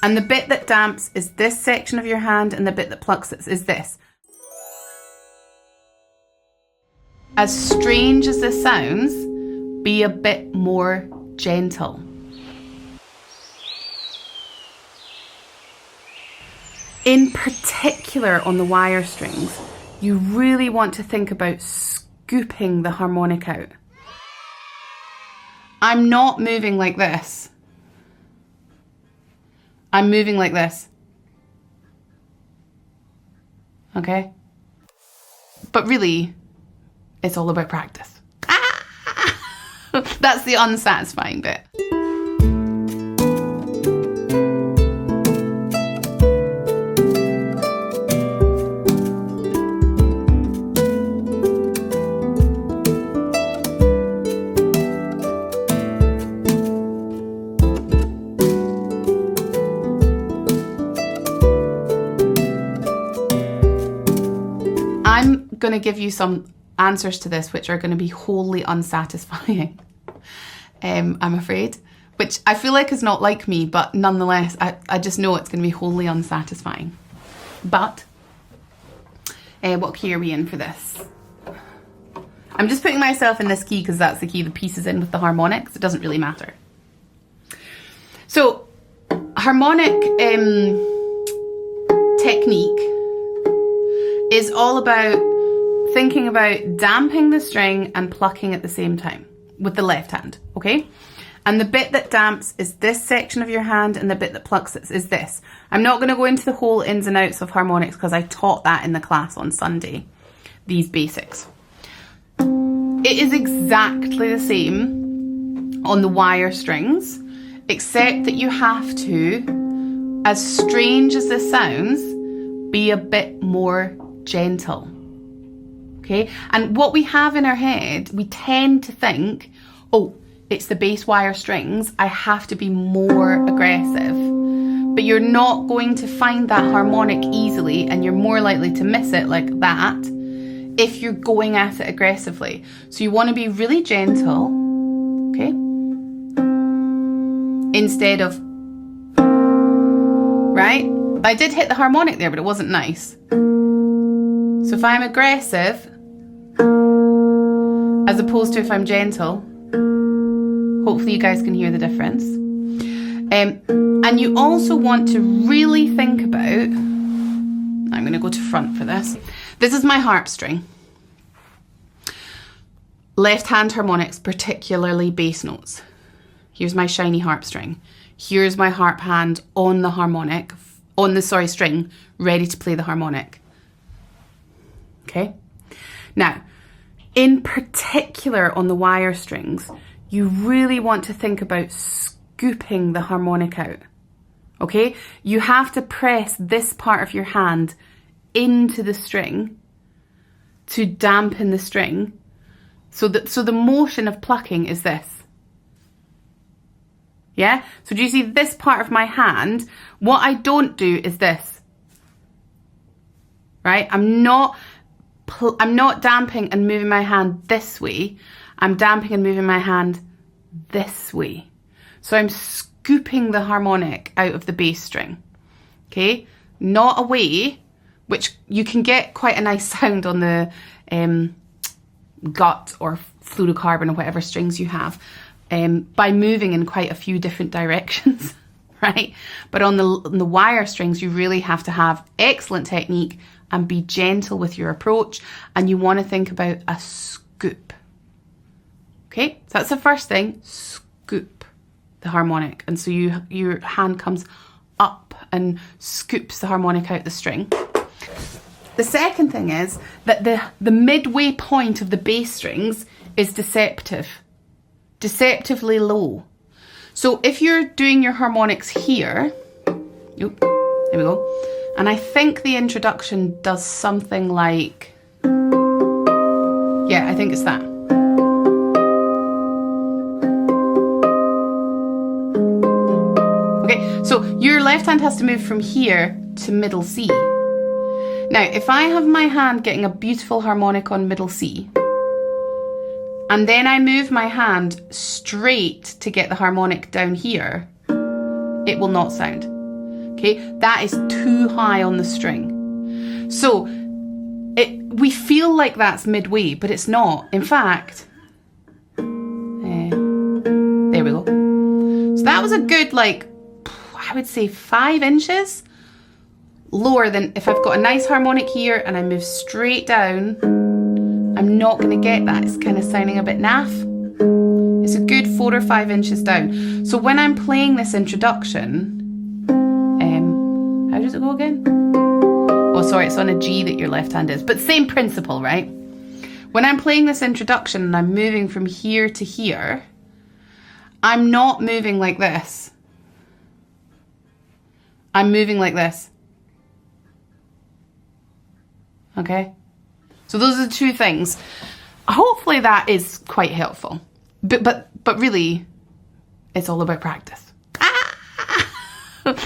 And the bit that damps is this section of your hand, and the bit that plucks it is this. As strange as this sounds, be a bit more gentle. In particular on the wire strings, you really want to think about scooping the harmonic out. I'm not moving like this. I'm moving like this. Okay? But really, it's all about practice. Ah! That's the unsatisfying bit. I'm going to give you some answers to this which are going to be wholly unsatisfying, I'm afraid, which I feel like is not like me, but nonetheless I just know it's going to be wholly unsatisfying. But what key are we in for this? I'm just putting myself in this key because that's the key the piece is in with the harmonics. It doesn't really matter. So harmonic technique is all about thinking about damping the string and plucking at the same time with the left hand, okay? And the bit that damps is this section of your hand, and the bit that plucks it is this. I'm not going to go into the whole ins and outs of harmonics because I taught that in the class on Sunday, these basics. It is exactly the same on the wire strings, except that you have to, as strange as this sounds, be a bit more gentle. Okay, and what we have in our head, we tend to think, oh, it's the bass wire strings, I have to be more aggressive. But you're not going to find that harmonic easily, and you're more likely to miss it like that if you're going at it aggressively. So you want to be really gentle, okay? Instead of, right? I did hit the harmonic there, but it wasn't nice. So if I'm aggressive, as opposed to if I'm gentle, hopefully you guys can hear the difference. And you also want to really think about, I'm going to go to front for this. This is my harp string. Left hand harmonics, particularly bass notes. Here's my shiny harp string. Here's my harp hand on the harmonic, on the, string, ready to play the harmonic. Okay? Now, in particular on the wire strings, you really want to think about scooping the harmonic out. Okay? You have to press this part of your hand into the string to dampen the string. So the motion of plucking is this. Yeah? So do you see this part of my hand? What I don't do is this. Right? I'm not damping and moving my hand this way. I'm damping and moving my hand this way. So I'm scooping the harmonic out of the bass string. Okay? Not away, which you can get quite a nice sound on the gut or fluorocarbon or whatever strings you have by moving in quite a few different directions, right? But on the wire strings, you really have to have excellent technique and be gentle with your approach, and you want to think about a scoop. Okay, so that's the first thing, scoop the harmonic. And so your hand comes up and scoops the harmonic out the string. The second thing is that the midway point of the bass strings is deceptively low. So if you're doing your harmonics here, there we go. And I think the introduction does something like, yeah, I think it's that. Okay, so your left hand has to move from here to middle C. Now, if I have my hand getting a beautiful harmonic on middle C, and then I move my hand straight to get the harmonic down here, it will not sound. Okay, that is too high on the string. So we feel like that's midway, but it's not. In fact, there we go. So that was a good, like, I would say 5 inches lower than if I've got a nice harmonic here and I move straight down. I'm not going to get that. It's kind of sounding a bit naff. It's a good 4 or 5 inches down. So when I'm playing this introduction, how does it go again? Oh, sorry, it's on a G that your left hand is. But same principle, right? When I'm playing this introduction and I'm moving from here to here, I'm not moving like this. I'm moving like this. Okay? So those are the 2 things. Hopefully that is quite helpful. But really, it's all about practice.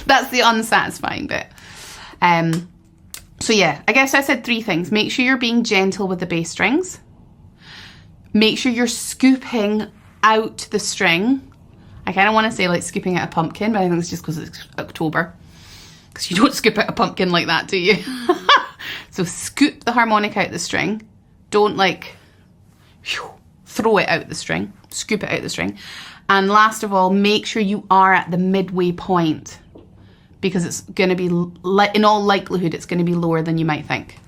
That's the unsatisfying bit. So yeah, I guess I said 3 things. Make sure you're being gentle with the bass strings. Make sure you're scooping out the string. I kind of want to say like scooping out a pumpkin, but I think it's just because it's October. Because you don't scoop out a pumpkin like that, do you? So scoop the harmonic out the string. Don't like throw it out the string. Scoop it out the string. And last of all, make sure you are at the midway point, because it's going to be, in all likelihood, it's going to be lower than you might think.